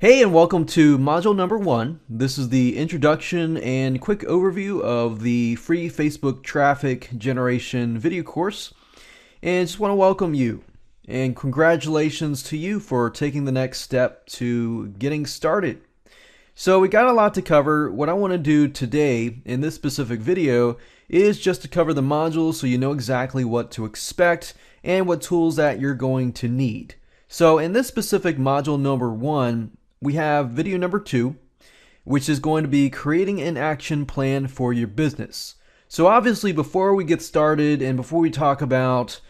Hey, and welcome to module number 1. This is the introduction and quick overview of the free Facebook traffic generation video course. And just want to welcome you and congratulations to you for taking the next step to getting started. So we got a lot to cover. What I want to do today in this specific video is just to cover the modules so you know exactly what to expect and what tools that you're going to need. So in this specific module number 1, we have video number 2, which is going to be creating an action plan for your business. So obviously before we get started and before we talk about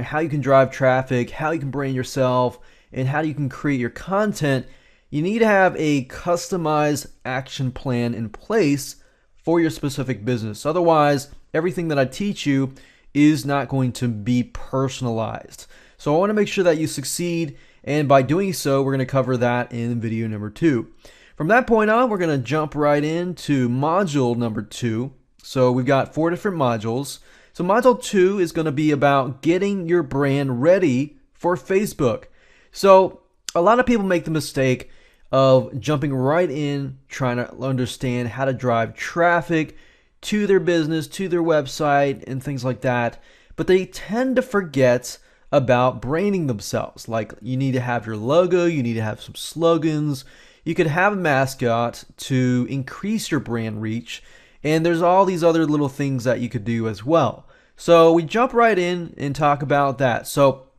how you can drive traffic, how you can brand yourself, and how you can create your content, you need to have a customized action plan in place for your specific business. Otherwise, everything that I teach you is not going to be personalized. So I want to make sure that you succeed, and by doing so, we're going to cover that in video number 2. From that point on, we're going to jump right into module number 2. So we've got 4 different modules. So module 2 is going to be about getting your brand ready for Facebook. So a lot of people make the mistake of jumping right in, trying to understand how to drive traffic to their business, to their website, and things like that. But they tend to forget about branding themselves. Like, you need to have your logo, you need to have some slogans, you could have a mascot to increase your brand reach, and there's all these other little things that you could do as well. So we jump right in and talk about that. So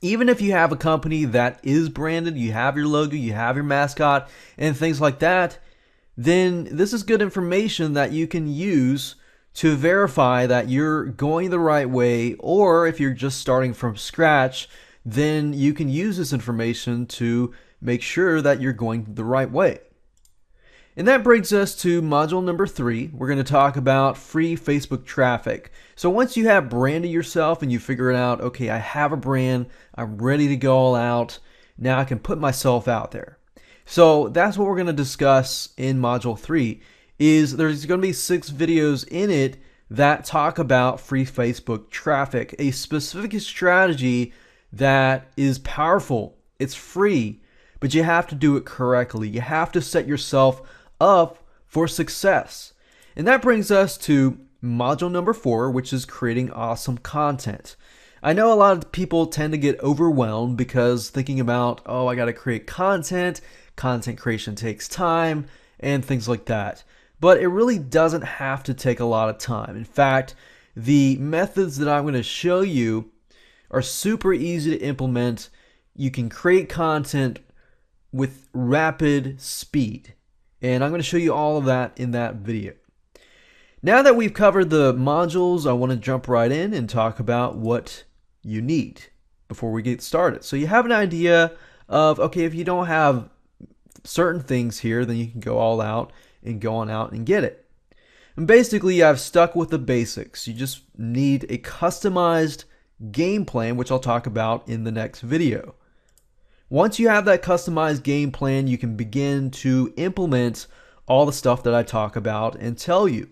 even if you have a company that is branded, you have your logo, you have your mascot, and things like that, then this is good information that you can use to verify that you're going the right way, or if you're just starting from scratch, then you can use this information to make sure that you're going the right way. And that brings us to module number 3. We're going to talk about free Facebook traffic. So once you have branded yourself and you figure it out, okay, I have a brand, I'm ready to go all out, now I can put myself out there. So that's what we're going to discuss in module 3. There's going to be 6 videos in it that talk about free Facebook traffic, a specific strategy that is powerful. It's free, but you have to do it correctly. You have to set yourself up for success. And that brings us to module number 4, which is creating awesome content. I know a lot of people tend to get overwhelmed because thinking about, oh, I got to create content creation takes time, and things like that. But it really doesn't have to take a lot of time. In fact, the methods that I'm going to show you are super easy to implement. You can create content with rapid speed. And I'm going to show you all of that in that video. Now that we've covered the modules, I want to jump right in and talk about what you need before we get started. So you have an idea of, okay, if you don't have certain things here, then you can go all out and go on out and get it. And basically, I've stuck with the basics. You just need a customized game plan, which I'll talk about in the next video. Once you have that customized game plan, you can begin to implement all the stuff that I talk about and tell you.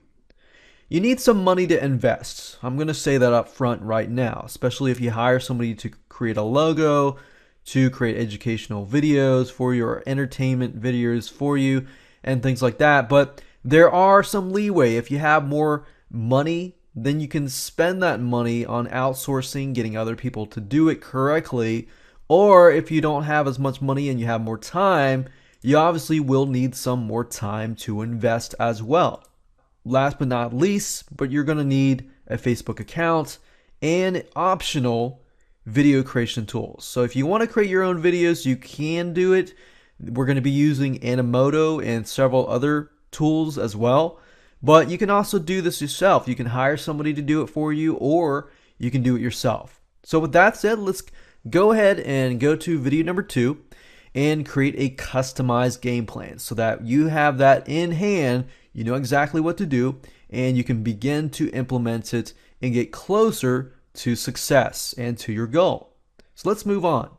You need some money to invest. I'm going to say that up front right now, especially if you hire somebody to create a logo, to create educational videos for you, or entertainment videos for you, and things like that. But there are some leeway. If you have more money, then you can spend that money on outsourcing, getting other people to do it correctly. Or if you don't have as much money and you have more time, you obviously will need some more time to invest as well. Last but not least, but you're going to need a Facebook account and optional video creation tools. So if you want to create your own videos, you can do it. We're going to be using Animoto and several other tools as well. But you can also do this yourself. You can hire somebody to do it for you, or you can do it yourself. So with that said, let's go ahead and go to video number 2 and create a customized game plan so that you have that in hand, you know exactly what to do, and you can begin to implement it and get closer to success and to your goal. So let's move on.